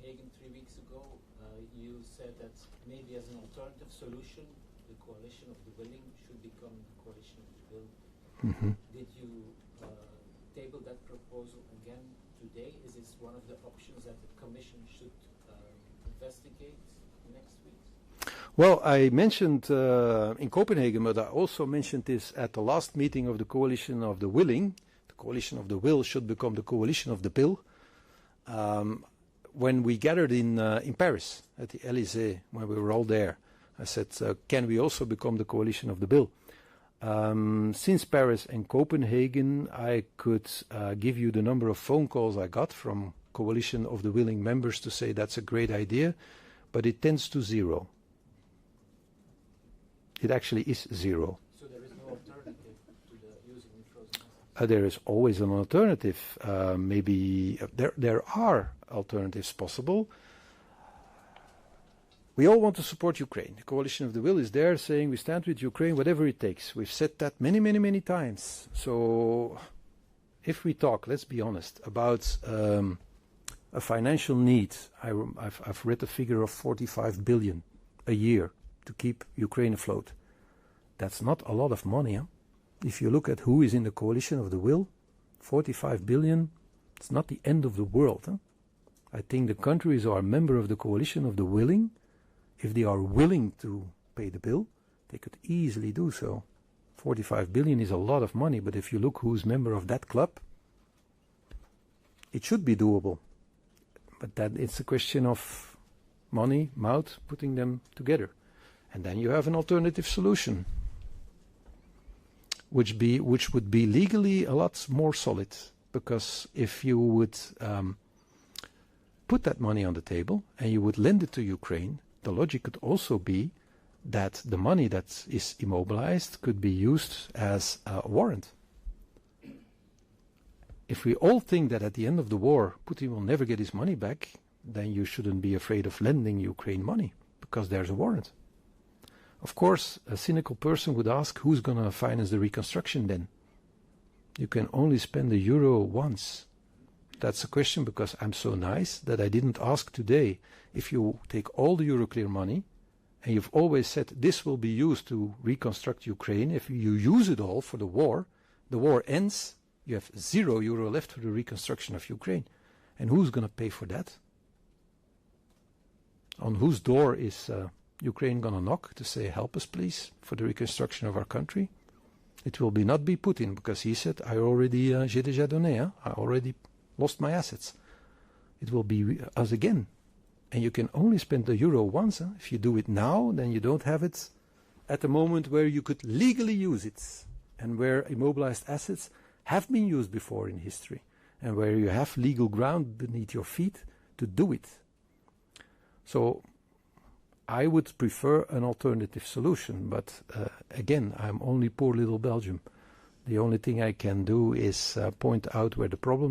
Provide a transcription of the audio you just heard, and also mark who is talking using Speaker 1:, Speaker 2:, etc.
Speaker 1: Copenhagen 3 weeks ago, you said that maybe as an alternative solution, the coalition of the willing should become the coalition of the will. Did you table that proposal again today? Is this one of the options that the Commission should investigate next week?
Speaker 2: Well, I mentioned in Copenhagen, but I also mentioned this at the last meeting of the coalition of the willing. The coalition of the will should become the coalition of the bill. When we gathered in Paris at the Élysée, when we were all there, I said, can we also become the coalition of the bill? Since Paris and Copenhagen, I could give you the number of phone calls I got from coalition of the willing members to say that's a great idea, but it tends to zero. It actually is zero.
Speaker 1: So there is no alternative to the using frozen assets?
Speaker 2: There is always an alternative. Maybe there are alternatives possible. We all want to support Ukraine. The coalition of the will is there saying we stand with Ukraine, whatever it takes. We've said that many, many, many times. So if we talk, let's be honest, about a financial need, I've read a figure of 45 billion a year to keep Ukraine afloat. That's not a lot of money. Huh? If you look at who is in the coalition of the will, 45 billion, it's not the end of the world. Huh? I think the countries who are a member of the coalition of the willing, if they are willing to pay the bill, they could easily do so. 45 billion is a lot of money, but if you look who's member of that club, it should be doable. But that it's a question of money, mouth, putting them together. And then you have an alternative solution, which would be legally a lot more solid. Because if you would put that money on the table and you would lend it to Ukraine, the logic could also be that the money that is immobilized could be used as a warrant. If we all think that at the end of the war Putin will never get his money back, then you shouldn't be afraid of lending Ukraine money, because there's a warrant. Of course, a cynical person would ask, who's going to finance the reconstruction then? You can only spend a euro once. That's a question because I'm so nice that I didn't ask today. If you take all the Euroclear money, and you've always said this will be used to reconstruct Ukraine, if you use it all for the war ends, you have €0 left for the reconstruction of Ukraine. And who's going to pay for that? On whose door is Ukraine going to knock to say, help us please for the reconstruction of our country? It will not be Putin, because he said, I already, j'ai déjà donné, hein? I already lost my assets. It will be us again. And you can only spend the euro once. Huh? If you do it now, then you don't have it at the moment where you could legally use it, and where immobilized assets have been used before in history, and where you have legal ground beneath your feet to do it. So I would prefer an alternative solution, but again, I'm only poor little Belgium. The only thing I can do is point out where the problem